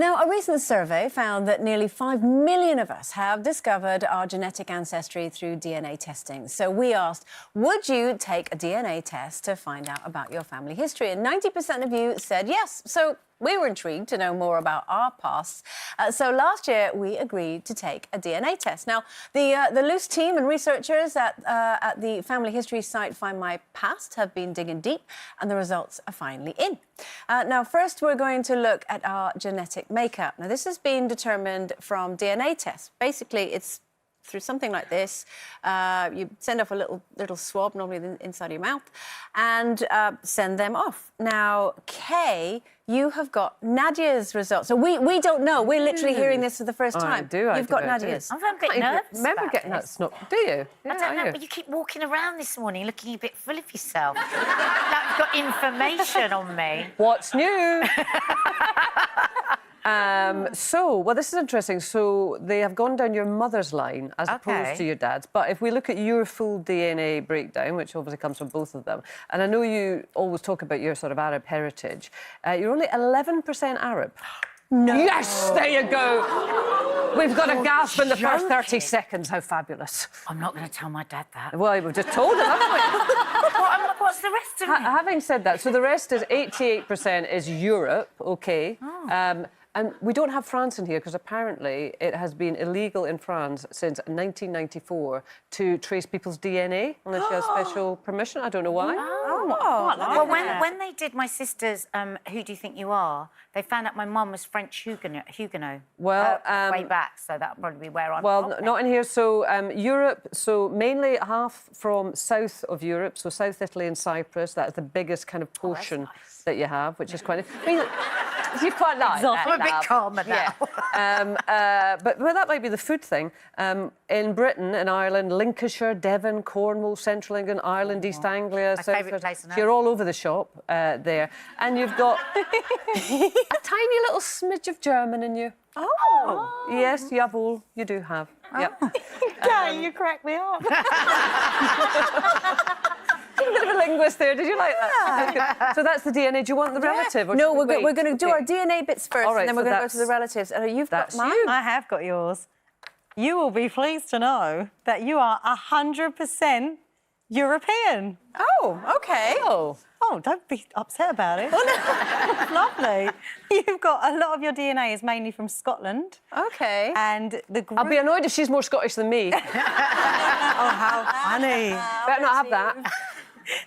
Now, a recent survey found that nearly 5 million of us have discovered our genetic ancestry through DNA testing. So we asked, would you take a DNA test to find out about your family history? And 90% of you said yes. So we were intrigued to know more about our pasts. So last year, we agreed to take a DNA test. Now, the loose team and researchers at the family history site Find My Past have been digging deep, and the results are finally in. Now, first, we're going to look at our genetic makeup. Now, this has been determined from DNA tests. Basically, it's through something like this. You send off a little swab, normally inside of your mouth, and send them off. Now, Kay, you have got Nadia's results. So we don't know. We're literally hearing this for the first time. I do. You've got Nadia's. I'm a bit nervous. Remember getting that snot? Do you? I don't know, but you keep walking around this morning looking a bit full of yourself. Like you've got information on me. What's new? Well, this is interesting. So they have gone down your mother's line as opposed to your dad's. But if we look at your full DNA breakdown, which obviously comes from both of them, and I know you always talk about your sort of Arab heritage, you're only 11% Arab. No. Yes, there you go. We've got a gasp in the first 30 seconds. How fabulous. I'm not going to tell my dad that. Well, we've just told him, haven't we? What's the rest of it? Having said that, so the rest is 88% is Europe, OK. And we don't have France in here because apparently it has been illegal in France since 1994 to trace people's DNA unless you have special permission. I don't know why. Well, when they did my sister's Who Do You Think You Are, they found out my mum was French Huguenot. Well, way back, so that'll probably be where I'm from. Not in here. So Europe, so mainly half from south of Europe, so South Italy and Cyprus. That's the biggest kind of portion that you have, which is quite... I mean, you quite like that. I'm a bit calmer now. But that might be the food thing. In Britain, in Ireland, Lincolnshire, Devon, Cornwall, Central England, Ireland, East Anglia. My favourite place on earth. You're all over the shop there. And you've got a tiny little smidge of German in you. Oh. Yes, jawohl, you do have. Yep. Kay, you crack me up. A bit of a linguist there. Did you like that? Yeah. So that's the DNA. Do you want the relative? Or no, we're going to do our DNA bits first, and then we're going to go to the relatives. You've got mine. I have got yours. You will be pleased to know that you are 100% European. Oh, OK. Oh, don't be upset about it. Oh, no. Lovely. You've got a lot of your DNA is mainly from Scotland. OK. And the group... I'll be annoyed if she's more Scottish than me. Oh, how funny. Better not have that.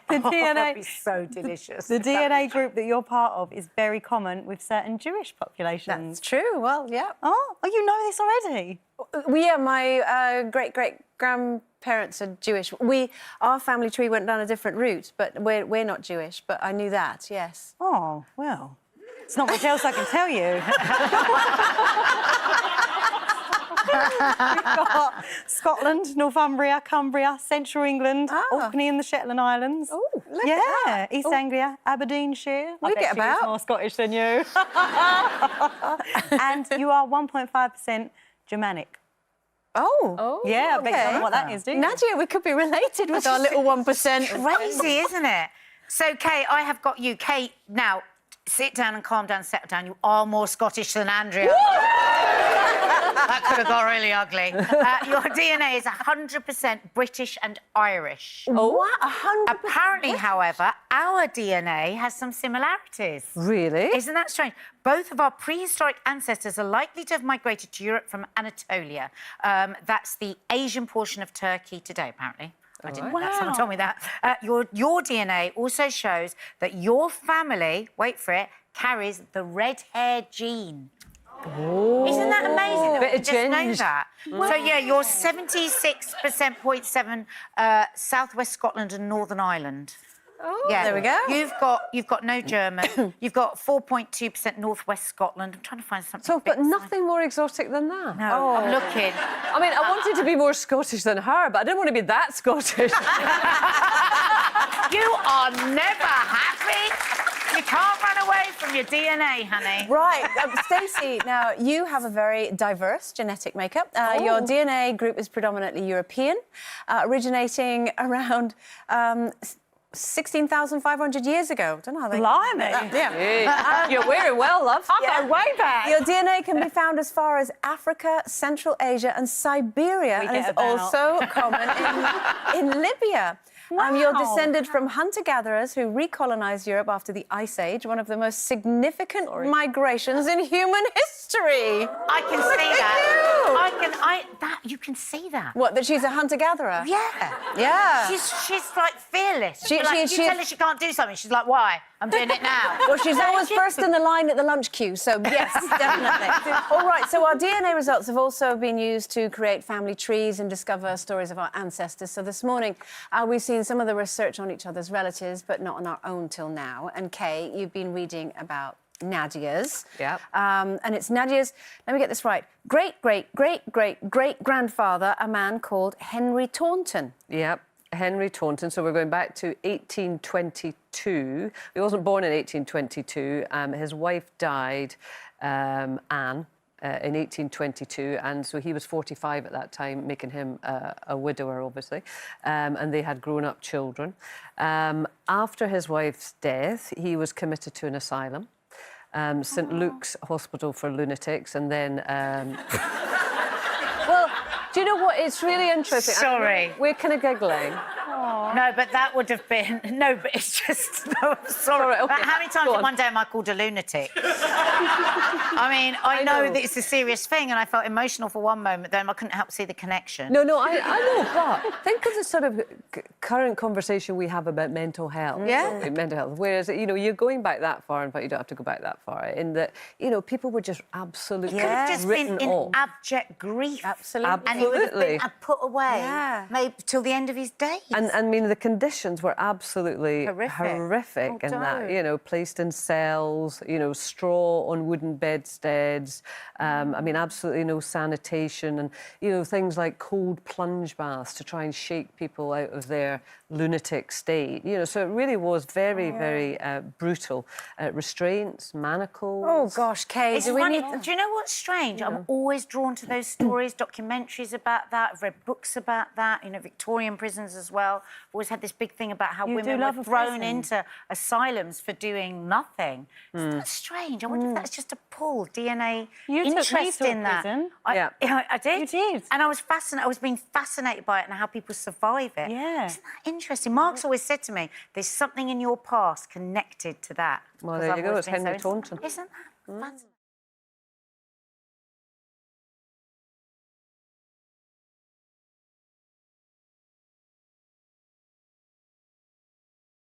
The DNA... that'd be so delicious. The DNA group that you're part of is very common with certain Jewish populations. That's true. Well, yeah. Oh, you know this already? Yeah, my great-great-grandparents are Jewish. Our family tree went down a different route, but we're not Jewish. But I knew that, yes. Oh, well, it's not much else I can tell you. We've got Scotland, Northumbria, Cumbria, Central England, Orkney and the Shetland Islands. Oh, look at that. East Anglia, Aberdeenshire. We get about. More Scottish than you. And you are 1.5% Germanic. Oh. Yeah, I bet you don't know what that is, do you? Nadia, we could be related with our little 1%. Crazy, isn't it? So, Kay, I have got you. Kay, now, sit down and calm down, settle down. You are more Scottish than Andrea. That could have got really ugly. Your DNA is 100% British and Irish. Oh, what? 100%? Apparently, however, our DNA has some similarities. Really? Isn't that strange? Both of our prehistoric ancestors are likely to have migrated to Europe from Anatolia. That's the Asian portion of Turkey today, apparently. I didn't know that. Someone told me that. Your DNA also shows that your family, wait for it, carries the red-hair gene. Oh. Isn't that amazing that we just know that? Wow. So, yeah, you're 76.7% Southwest Scotland and Northern Ireland. Oh, yeah. There we go. You've got no German. You've got 4.2% Northwest Scotland. I'm trying to find something. So, but nothing more exotic than that. No, I'm looking. I mean, I wanted to be more Scottish than her, but I didn't want to be that Scottish. You are never happy. You can't run away from your DNA, honey. Right. Stacey, now, you have a very diverse genetic makeup. Your DNA group is predominantly European, originating around 16,500 years ago. Don't know how they... Blimey. Yeah. You're wearing well, love. I'm going way back. Your DNA can be found as far as Africa, Central Asia and Siberia, and get is about. also common in Libya. You're descended from hunter-gatherers who recolonized Europe after the Ice Age, one of the most significant migrations in human history. I can see that. You can see that. What, that she's a hunter-gatherer? Yeah. Yeah. She's like fearless. She- Like, she- you tell her she can't do something, she's like, why? I'm doing it now. Well, she's always first in the line at the lunch queue, so yes, definitely. All right, so our DNA results have also been used to create family trees and discover stories of our ancestors. So this morning, we've seen some of the research on each other's relatives, but not on our own till now. And Kay, you've been reading about Nadia's. Yep. And it's Nadia's, let me get this right, great-great-great-great-great-grandfather, a man called Henry Taunton. Yep. Henry Taunton. So we're going back to 1822. He wasn't born in 1822. His wife died, Anne, in 1822, and so he was 45 at that time, making him a widower, obviously, and they had grown-up children. After his wife's death, he was committed to an asylum, St Luke's Hospital for Lunatics, and then... Well, do you know what? It's really interesting. Sorry. We're kind of giggling. No, but that would have been... No, but it's just... No, I'm sorry. Okay. How many times in one day am I called a lunatic? I mean, I know that it's a serious thing, and I felt emotional for one moment, then I couldn't help see the connection. No, I know, but think of the sort of current conversation we have about mental health. Yeah. Mental health. Whereas, you know, you're going back that far, but you don't have to go back that far. In that, you know, people were just absolutely It could have just been written in off. abject grief. Absolutely. And he would have been Absolutely. put away, Yeah. maybe till the end of his days. And I mean, the conditions were absolutely horrific in that. You know, placed in cells, you know, straw on wooden bedsteads. I mean, absolutely no sanitation, and you know, things like cold plunge baths to try and shake people out of their lunatic state. You know, so it really was very, very brutal. Restraints, manacles. Oh, gosh, Kay, It's do we funny. need... Do you know what's strange? I'm always drawn to those stories, documentaries about that. I've read books about that. You know, Victorian prisons as well. Always had this big thing about how You do women love were a thrown prison. into asylums for doing nothing. Isn't that strange? I wonder if that's just a pull, DNA You took me interest to a in that. prison. Yeah. I did. You did. And I was fascinated. I was being fascinated by it and how people survive it. Yeah. Isn't that interesting? Mark's always said to me, "There's something in your past connected to that." Well, Because there I've you go, always it's been Henry so- Taunton. Isn't that fascinating?